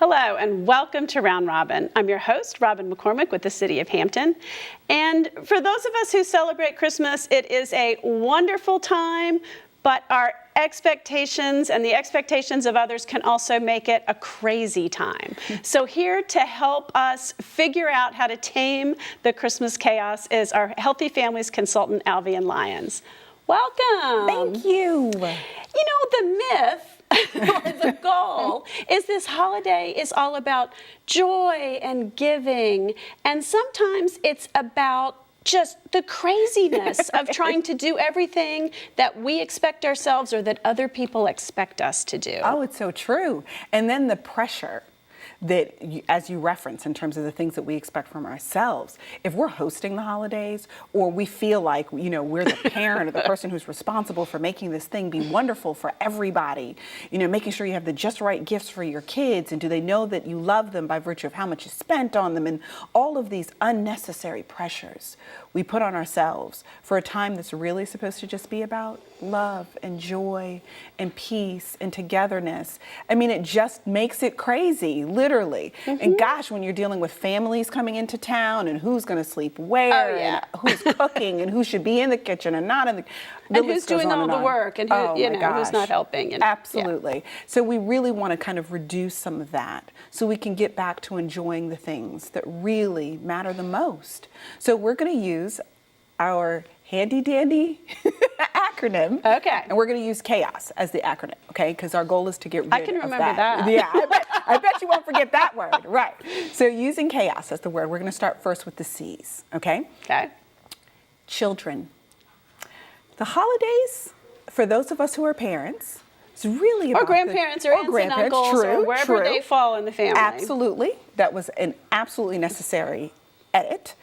Hello and welcome to Round Robin. I'm your host, Robin McCormick with the City of Hampton. And for those of us who celebrate Christmas, it is a wonderful time, but our expectations and the expectations of others can also make it a crazy time. So here to help us figure out how to tame the Christmas chaos is our Healthy Families consultant, Alvean Lyons. Welcome. Thank you. You know, the myth or the goal is this holiday is all about joy and giving, and sometimes it's about just the craziness of trying to do everything that we expect ourselves or that other people expect us to do. Oh, it's so true. And then the pressure that, as you reference, in terms of the things that we expect from ourselves, if we're hosting the holidays or we feel like, you know, we're the parent or the person who's responsible for making this thing be wonderful for everybody, you know, making sure you have the just right gifts for your kids, and do they know that you love them by virtue of how much you spent on them, and all of these unnecessary pressures we put on ourselves for a time that's really supposed to just be about love and joy and peace and togetherness. I mean, it just makes it crazy, literally. And gosh, when you're dealing with families coming into town and who's going to sleep where, and who's cooking and who should be in the kitchen and not in the and who's doing all the work, and who, you know, who's not helping. And, absolutely. Yeah. So we really want to kind of reduce some of that so we can get back to enjoying the things that really matter the most. So we're going to use our handy dandy acronym. Okay. And we're going to use chaos as the acronym, okay? Because our goal is to get rid of that. I can remember that. Yeah, I bet you won't forget that word. Right. So using chaos as the word, we're going to start first with the C's, okay? Okay. Children. The holidays, for those of us who are parents, it's really about or grandparents or aunts and uncles, or wherever they fall in the family. Absolutely. That was an absolutely necessary edit.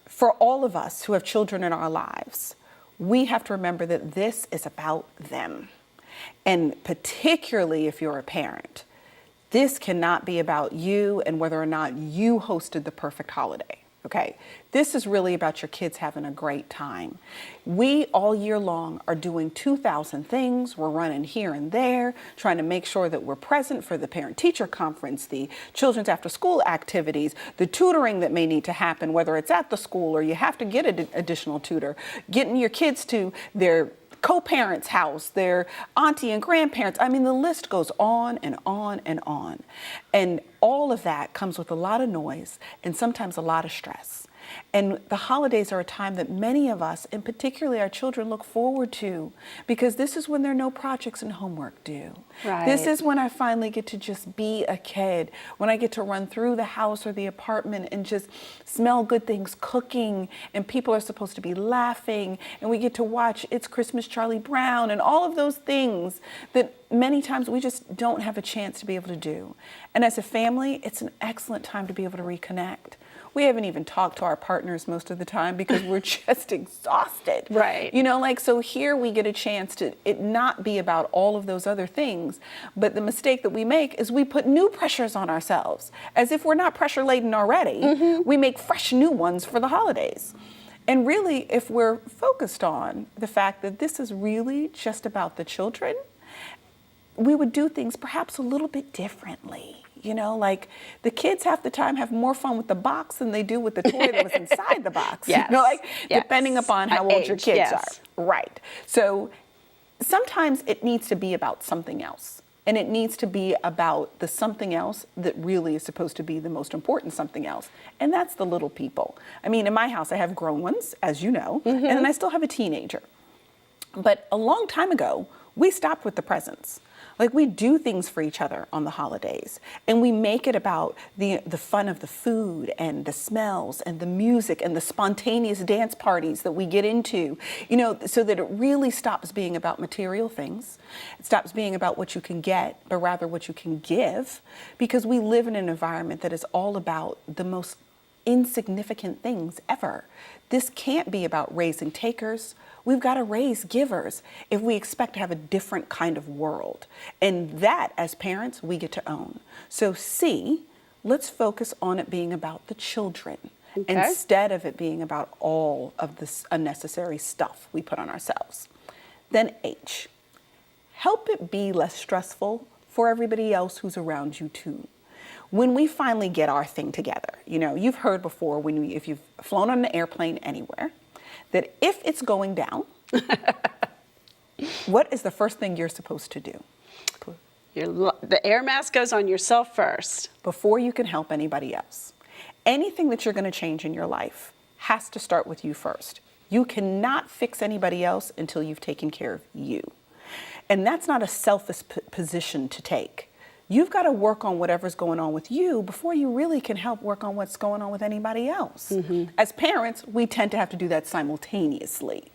For all of us who have children in our lives, we have to remember that this is about them. And particularly if you're a parent, this cannot be about you and whether or not you hosted the perfect holiday. Okay, this is really about your kids having a great time. We all year long are doing 2,000 things. We're running here and there, trying to make sure that we're present for the parent-teacher conference, the children's after-school activities, the tutoring that may need to happen, whether it's at the school or you have to get an additional tutor, getting your kids to their co-parents' house, their auntie and grandparents. I mean, the list goes on and on and on. And all of that comes with a lot of noise and sometimes a lot of stress. And the holidays are a time that many of us, and particularly our children, look forward to, because this is when there are no projects and homework due. Right. This is when I finally get to just be a kid, when I get to run through the house or the apartment and just smell good things cooking, and people are supposed to be laughing, and we get to watch It's Christmas, Charlie Brown, and all of those things that many times we just don't have a chance to be able to do. And as a family, it's an excellent time to be able to reconnect. We haven't even talked to our partners most of the time because we're just exhausted. Right. You know, like, so here we get a chance to it not be about all of those other things. But the mistake that we make is we put new pressures on ourselves. As if we're not pressure laden already, we make fresh new ones for the holidays. And really, if we're focused on the fact that this is really just about the children, we would do things perhaps a little bit differently. You know, like the kids half the time have more fun with the box than they do with the toy that was inside the box. Yes. You know, like depending upon how old your kids are. Right. So sometimes it needs to be about something else. And it needs to be about the something else that really is supposed to be the most important something else. And that's the little people. I mean, in my house, I have grown ones, as you know, and then I still have a teenager. But a long time ago, we stopped with the presents. Like, we do things for each other on the holidays, and we make it about the fun of the food and the smells and the music and the spontaneous dance parties that we get into, you know, so that it really stops being about material things. It stops being about what you can get, but rather what you can give, because we live in an environment that is all about the most insignificant things ever. This can't be about raising takers. We've got to raise givers if we expect to have a different kind of world. And that, as parents, we get to own. So C, let's focus on it being about the children instead of it being about all of this unnecessary stuff we put on ourselves. Then H, help it be less stressful for everybody else who's around you too. When we finally get our thing together, you've heard before if you've flown on an airplane anywhere, that if it's going down, what is the first thing you're supposed to do? The air mask goes on yourself first. Before you can help anybody else. Anything that you're going to change in your life has to start with you first. You cannot fix anybody else until you've taken care of you. And that's not a selfish position to take. You've got to work on whatever's going on with you before you really can help work on what's going on with anybody else. As parents, we tend to have to do that simultaneously.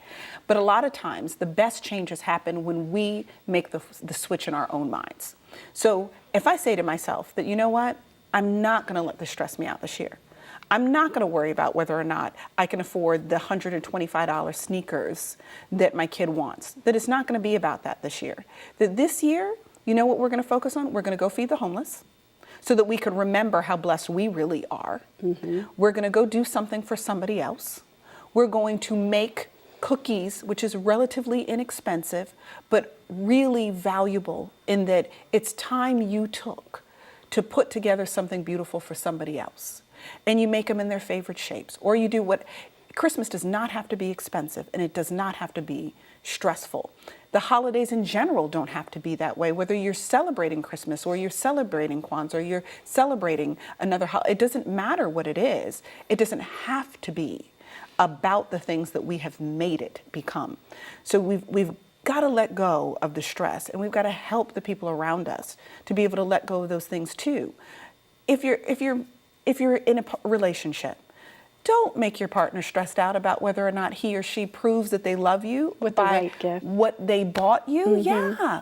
But a lot of times, the best changes happen when we make the switch in our own minds. So if I say to myself that, you know what, I'm not going to let this stress me out this year. I'm not going to worry about whether or not I can afford the $125 sneakers that my kid wants. That it's not going to be about that this year. That this year, you know what we're going to focus on? We're going to go feed the homeless so that we can remember how blessed we really are. We're going to go do something for somebody else. We're going to make cookies, which is relatively inexpensive, but really valuable in that it's time you took to put together something beautiful for somebody else. And you make them in their favorite shapes. Or you do what, Christmas does not have to be expensive, and it does not have to be stressful. The holidays in general don't have to be that way, whether you're celebrating Christmas or you're celebrating Kwanzaa or you're celebrating another holiday. It doesn't matter what it is. It doesn't have to be about the things that we have made it become. So we've got to let go of the stress, and we've got to help the people around us to be able to let go of those things too. If you're in a relationship, don't make your partner stressed out about whether or not he or she proves that they love you with by the right gift. What they bought you. Yeah.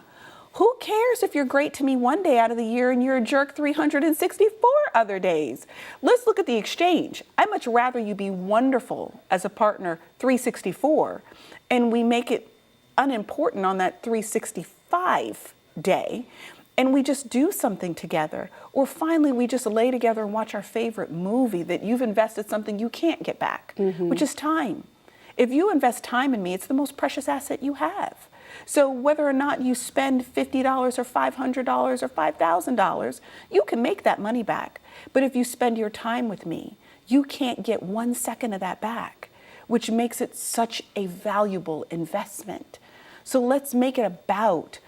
Who cares if you're great to me one day out of the year and you're a jerk 364 other days? Let's look at the exchange. I'd much rather you be wonderful as a partner 364, and we make it unimportant on that 365 day, and we just do something together. Or finally, we just lay together and watch our favorite movie that you've invested something you can't get back, which is time. If you invest time in me, it's the most precious asset you have. So whether or not you spend $50 or $500 or $5,000, you can make that money back. But if you spend your time with me, you can't get 1 second of that back, which makes it such a valuable investment. So let's make it about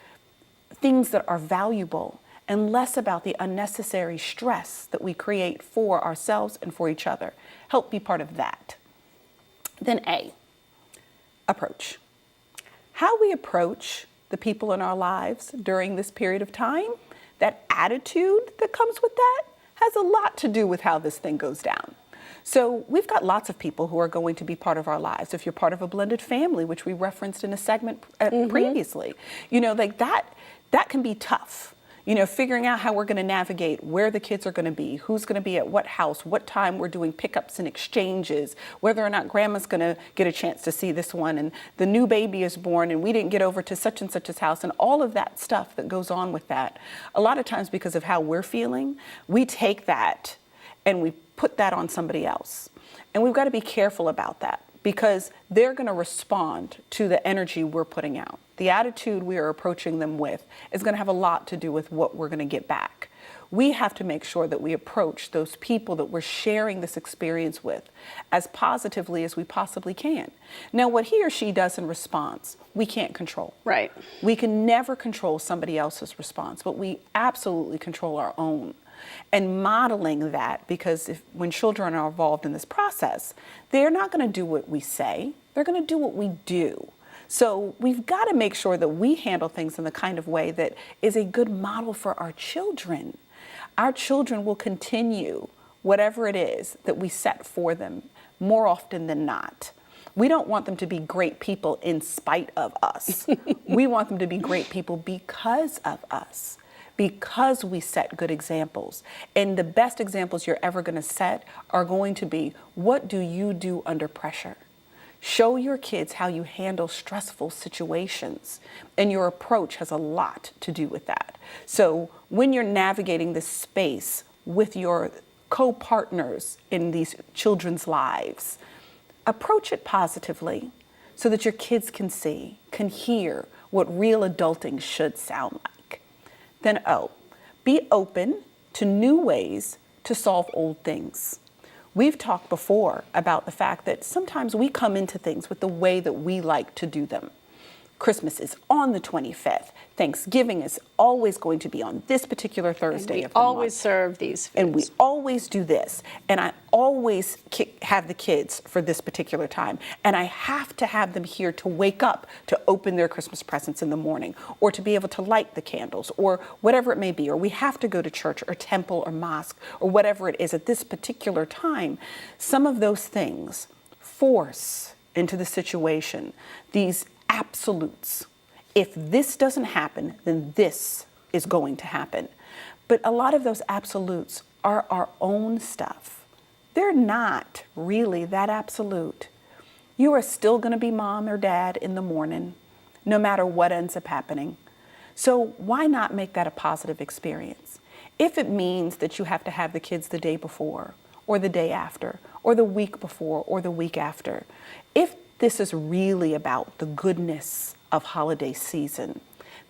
things that are valuable and less about the unnecessary stress that we create for ourselves and for each other. Help be part of that. Then A, approach. How we approach the people in our lives during this period of time, that attitude that comes with that has a lot to do with how this thing goes down. So we've got lots of people who are going to be part of our lives. If you're part of a blended family, which we referenced in a segment previously, like that can be tough. Figuring out how we're going to navigate where the kids are going to be, who's going to be at what house, what time we're doing pickups and exchanges, whether or not grandma's going to get a chance to see this one, and the new baby is born and we didn't get over to such and such's house, and all of that stuff that goes on with that. A lot of times, because of how we're feeling, we take that and we put that on somebody else. And we've got to be careful about that, because they're going to respond to the energy we're putting out. The attitude we are approaching them with is going to have a lot to do with what we're going to get back. We have to make sure that we approach those people that we're sharing this experience with as positively as we possibly can. Now, what he or she does in response, we can't control. Right. We can never control somebody else's response, but we absolutely control our own. And modeling that, because when children are involved in this process, they're not going to do what we say, they're going to do what we do. So we've got to make sure that we handle things in the kind of way that is a good model for our children. Our children will continue whatever it is that we set for them more often than not. We don't want them to be great people in spite of us. We want them to be great people because of us, because we set good examples. And the best examples you're ever going to set are going to be, what do you do under pressure? Show your kids how you handle stressful situations, and your approach has a lot to do with that. So when you're navigating this space with your co-partners in these children's lives, approach it positively so that your kids can see, can hear what real adulting should sound like. Then O, be open to new ways to solve old things. We've talked before about the fact that sometimes we come into things with the way that we like to do them. Christmas is on the 25th. Thanksgiving is always going to be on this particular Thursday of the month. We always serve these foods. And we always do this. And I always have the kids for this particular time. And I have to have them here to wake up to open their Christmas presents in the morning, or to be able to light the candles, or whatever it may be. Or we have to go to church or temple or mosque or whatever it is at this particular time. Some of those things force into the situation these absolutes. If this doesn't happen, then this is going to happen. But a lot of those absolutes are our own stuff. They're not really that absolute. You are still going to be mom or dad in the morning, no matter what ends up happening. So why not make that a positive experience? If it means that you have to have the kids the day before, or the day after, or the week before, or the week after, if this is really about the goodness of holiday season,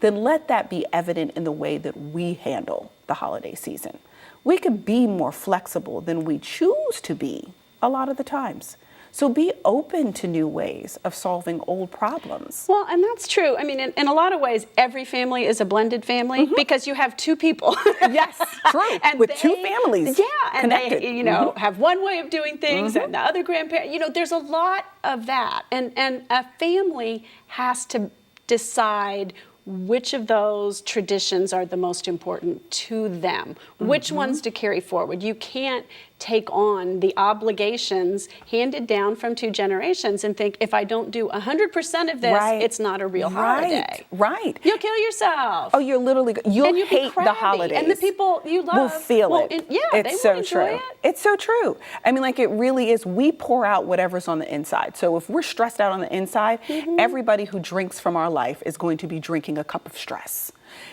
then let that be evident in the way that we handle the holiday season. We can be more flexible than we choose to be a lot of the times. So be open to new ways of solving old problems. Well, and that's true. I mean, in a lot of ways, every family is a blended family because you have two people. Yes, true. And with two families connected. They, have one way of doing things, and the other grandparent. There's a lot of that, and a family has to decide which of those traditions are the most important to them, which ones to carry forward. You can't take on the obligations handed down from two generations and think, if I don't do 100% of this, it's not a real holiday. Right. You'll kill yourself. Oh, you'll hate the holidays. And the people you love will feel it. It's so true. It's so true. I mean, it really is. We pour out whatever's on the inside. So if we're stressed out on the inside, everybody who drinks from our life is going to be drinking a cup of stress.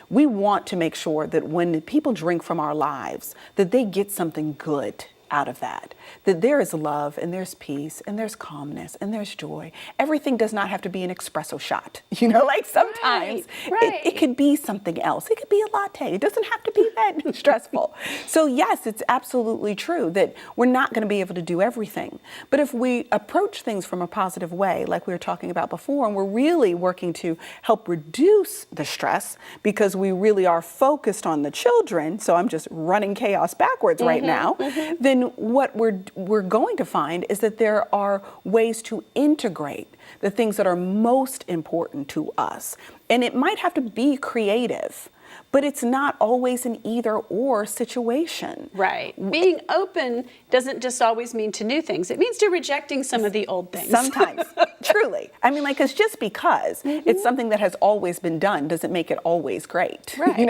We want to make sure that when people drink from our lives, that they get something good out of that there is love and there's peace and there's calmness and there's joy. Everything does not have to be an espresso shot. Sometimes it could be something else. It could be a latte. It doesn't have to be that stressful. So yes, it's absolutely true that we're not going to be able to do everything. But if we approach things from a positive way, like we were talking about before, and we're really working to help reduce the stress because we really are focused on the children, so I'm just running chaos backwards right now, then what we're going to find is that there are ways to integrate the things that are most important to us. And it might have to be creative, but it's not always an either or situation. Right. Being open doesn't just always mean to new things. It means to rejecting some of the old things. Sometimes, truly. I mean, because just because it's something that has always been done doesn't make it always great. Right.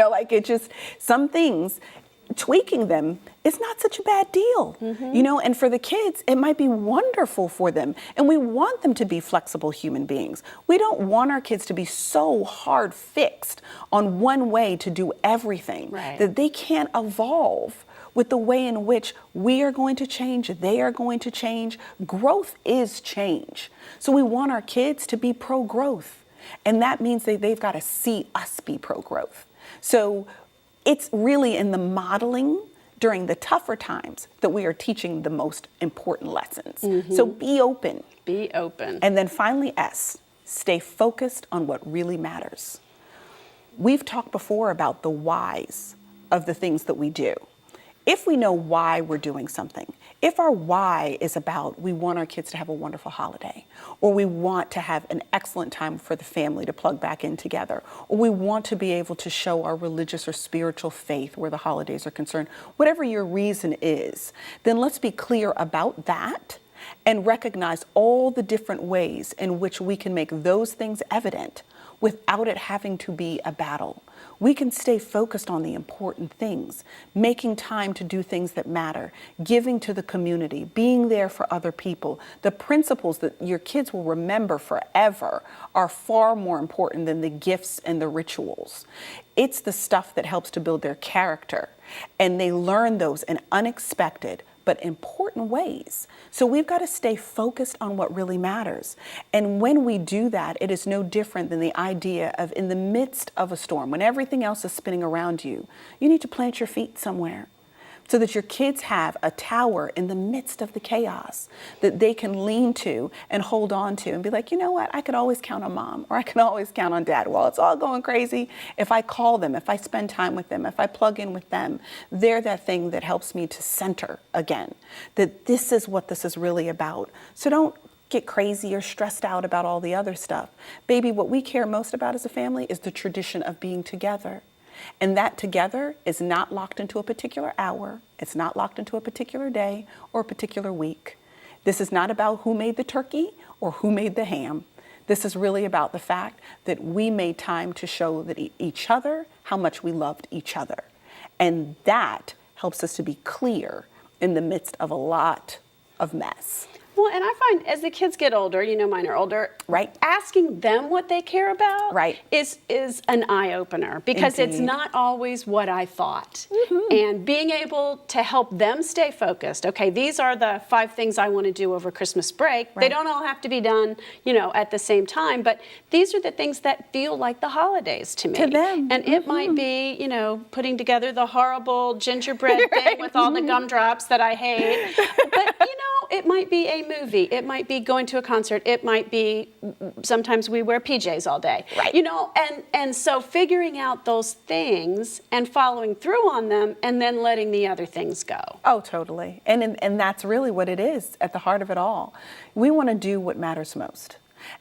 Some things, tweaking them is not such a bad deal, and for the kids, it might be wonderful for them. And we want them to be flexible human beings. We don't want our kids to be so hard fixed on one way to do everything that they can't evolve with the way in which we are going to change, they are going to change. Growth is change. So we want our kids to be pro-growth. And that means they've got to see us be pro-growth. So it's really in the modeling during the tougher times that we are teaching the most important lessons. So be open. Be open. And then finally, S, stay focused on what really matters. We've talked before about the whys of the things that we do. If we know why we're doing something, if our why is about we want our kids to have a wonderful holiday, or we want to have an excellent time for the family to plug back in together, or we want to be able to show our religious or spiritual faith where the holidays are concerned, whatever your reason is, then let's be clear about that and recognize all the different ways in which we can make those things evident without it having to be a battle. We can stay focused on the important things, making time to do things that matter, giving to the community, being there for other people. The principles that your kids will remember forever are far more important than the gifts and the rituals. It's the stuff that helps to build their character, and they learn those in unexpected, but important ways. So we've got to stay focused on what really matters. And when we do that, it is no different than the idea of in the midst of a storm, when everything else is spinning around you, you need to plant your feet somewhere, so that your kids have a tower in the midst of the chaos that they can lean to and hold on to and be like, you know what, I could always count on mom, or I can always count on dad. While it's all going crazy, if I call them, if I spend time with them, if I plug in with them, they're that thing that helps me to center again, that this is what this is really about. So don't get crazy or stressed out about all the other stuff. Baby, what we care most about as a family is the tradition of being together. And that together is not locked into a particular hour. It's not locked into a particular day or a particular week. This is not about who made the turkey or who made the ham. This is really about the fact that we made time to show that each other how much we loved each other. And that helps us to be clear in the midst of a lot of mess. Well, and I find as the kids get older, you know, mine are older, right? Asking them what they care about, right, is an eye opener, because Indeed. It's not always what I thought. Mm-hmm. And being able to help them stay focused. Okay, these are the 5 things I want to do over Christmas break. Right. They don't all have to be done, you know, at the same time, but these are the things that feel like the holidays to me. To them. And it might be, you know, putting together the horrible gingerbread thing with all the gumdrops that I hate. But, you know, it might be a movie. It might be going to a concert. It might be, sometimes we wear PJs all day. Right. You know, and so figuring out those things and following through on them and then letting the other things go. Oh, totally. And that's really what it is at the heart of it all. We want to do what matters most.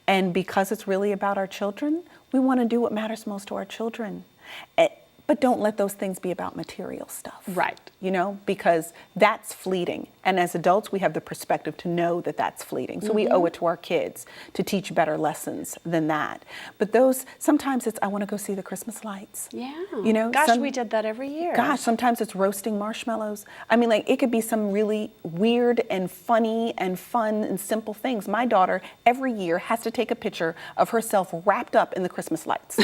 And because it's really about our children, we want to do what matters most to our children. But don't let those things be about material stuff. Right. You know, because that's fleeting. And as adults, we have the perspective to know that that's fleeting. So mm-hmm. we owe it to our kids to teach better lessons than that. But those, sometimes it's, I want to go see the Christmas lights. Yeah. You know, gosh, we did that every year. Gosh, sometimes it's roasting marshmallows. I mean, like, it could be some really weird and funny and fun and simple things. My daughter every year has to take a picture of herself wrapped up in the Christmas lights.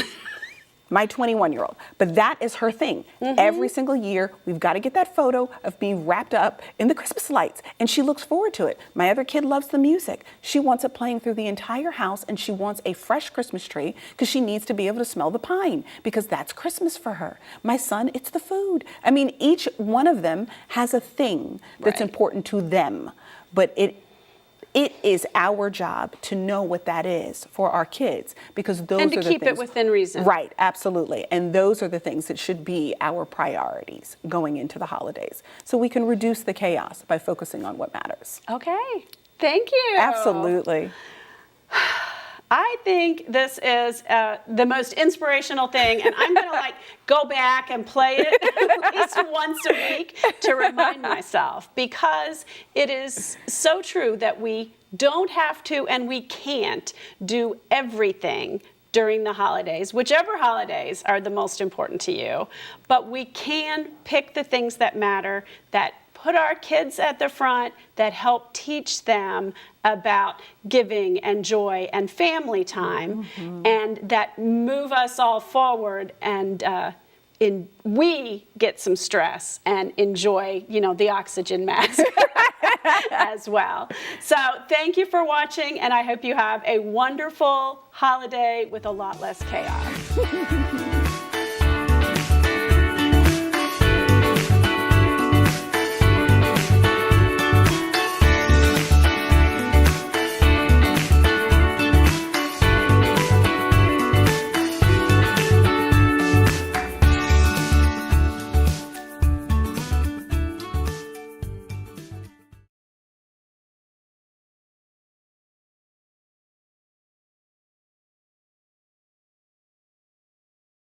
My 21-year-old. But that is her thing. Mm-hmm. Every single year, we've got to get that photo of me wrapped up in the Christmas lights. And she looks forward to it. My other kid loves the music. She wants it playing through the entire house, and she wants a fresh Christmas tree because she needs to be able to smell the pine, because that's Christmas for her. My son, it's the food. I mean, each one of them has a thing that's right. important to them. But it is our job to know what that is for our kids, because those are the things. And to keep it within reason. Right, absolutely. And those are the things that should be our priorities going into the holidays. So we can reduce the chaos by focusing on what matters. Okay, thank you. Absolutely. I think this is the most inspirational thing, and I'm going to go back and play it at least once a week to remind myself, because it is so true that we don't have to and we can't do everything during the holidays, whichever holidays are the most important to you, but we can pick the things that matter, that put our kids at the front, that help teach them about giving and joy and family time, mm-hmm. and that move us all forward, and we get some stress and enjoy, the oxygen mask as well. So thank you for watching, and I hope you have a wonderful holiday with a lot less chaos.